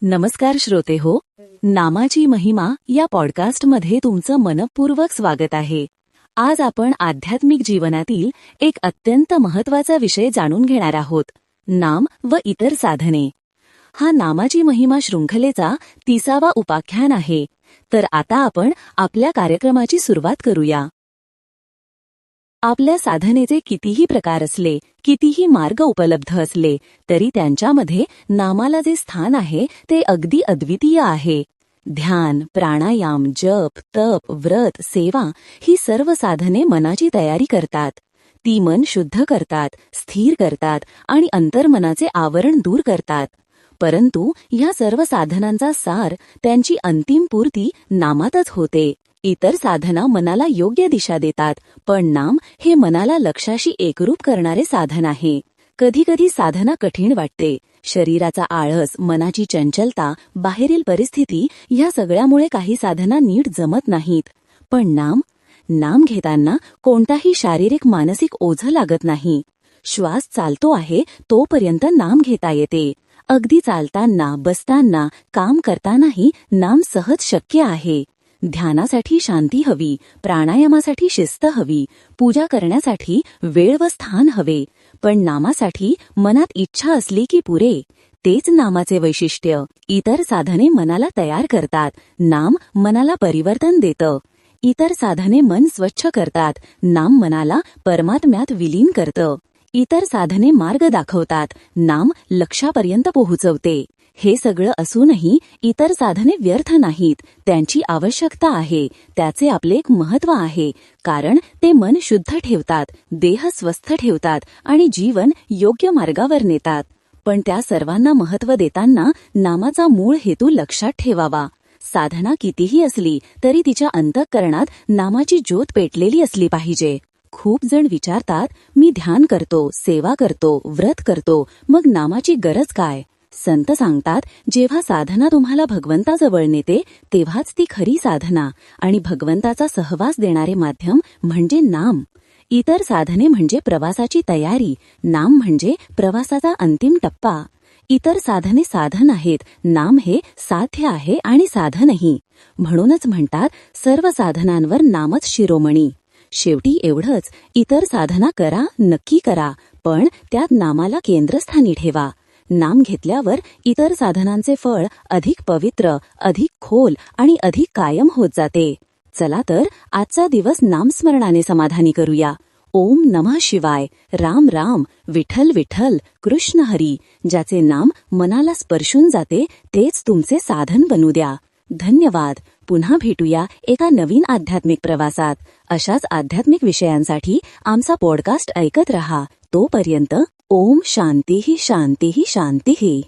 नमस्कार श्रोते हो, नामाची महिमा या पॉडकास्टमध्ये तुमचं मनपूर्वक स्वागत आहे. आज आपण आध्यात्मिक जीवनातील एक अत्यंत महत्त्वाचा विषय जाणून घेणार आहोत, नाम व इतर साधने. हा नामाची महिमा शृंखलेचा 30वा उपाख्यान आहे. तर आता आपण आपल्या कार्यक्रमाची सुरुवात करूया. आपल्या साधनेचे कितीही प्रकार असले, कितीही मार्ग उपलब्ध असले, तरी त्यांच्यामध्ये नामाला जे स्थान आहे ते अगदी अद्वितीय आहे. ध्यान, प्राणायाम, जप, तप, व्रत, सेवा ही सर्व साधने मनाची तयारी करतात. ती मन शुद्ध करतात, स्थिर करतात आणि अंतर्मनाचे आवरण दूर करतात. परंतु ह्या सर्व साधनांचा सार, त्यांची अंतिम पूर्ती नामातच होते. इतर साधना मनाला योग्य दिशा देतात, पण नाम हे मनाला लक्ष्याशी एकरूप करणारे साधन आहे. कधी कधी साधना कठीण वाटते. शरीराचा आळस, मनाची चंचलता, बाहेरील परिस्थिती ह्या सगळ्यामुळे काही साधना नीट जमत नाहीत. पण नाम घेताना कोणताही शारीरिक मानसिक ओझं लागत नाही. श्वास चालतो आहे तोपर्यंत नाम घेता येते. अगदी चालताना, बसताना, काम करतानाही नाम सहज शक्य आहे. ध्यानासाठी शांती हवी, प्राणायामासाठी शिस्त हवी, पूजा करण्यासाठी वेळ व स्थान हवे, पण नामासाठी मनात इच्छा असली की पुरे. तेच नामाचे वैशिष्ट्य. इतर साधने मनाला तयार करतात, नाम मनाला परिवर्तन देतं. इतर साधने मन स्वच्छ करतात, नाम मनाला परमात्म्यात विलीन करतं. इतर साधने मार्ग दाखवतात, नाम लक्ष्यापर्यंत पोहोचवते. हे सगळं असूनही इतर साधने व्यर्थ नाहीत. त्यांची आवश्यकता आहे, त्याचे आपले एक महत्त्व आहे. कारण ते मन शुद्ध ठेवतात, देह स्वस्थ ठेवतात आणि जीवन योग्य मार्गावर नेतात. पण त्या सर्वांना महत्त्व देताना नामाचा मूळ हेतू लक्षात ठेवावा. साधना कितीही असली तरी तिच्या अंतःकरणात नामाची ज्योत पेटलेली असली पाहिजे. खूप जण विचारतात, मी ध्यान करतो, सेवा करतो, व्रत करतो, मग नामाची गरज काय? संत सांगतात, जेव्हा साधना तुम्हाला भगवंताजवळ नेते तेव्हाच ती खरी साधना, आणि भगवंताचा सहवास देणारे माध्यम म्हणजे नाम. इतर साधने म्हणजे प्रवासाची तयारी, नाम म्हणजे प्रवासाचा अंतिम टप्पा. इतर साधने साधन आहेत, नाम हे साध्य आहे आणि साधनही. म्हणूनच म्हणतात, सर्व साधनांवर नामच शिरोमणी. शेवटी एवढंच, इतर साधना करा, नक्की करा, पण त्यात नामाला केंद्रस्थानी ठेवा. नाम घेतल्यावर इतर साधनांचे फळ अधिक पवित्र, अधिक खोल आणि अधिक कायम होत जाते. चला तर आजचा दिवस नामस्मरणाने समाधानी करूया. ओम नमः शिवाय. राम राम. विठ्ठल विठ्ठल. कृष्ण हरी. ज्याचे नाम मनाला स्पर्शून जाते तेच तुमचे साधन बनू द्या. धन्यवाद. पुन्हा भेटूया एका नवीन आध्यात्मिक प्रवासात. अशाच आध्यात्मिक विषयांसाठी आमचा पॉडकास्ट ऐकत रहा. तोपर्यंत ओम शांतीही शांतीही शांतीही.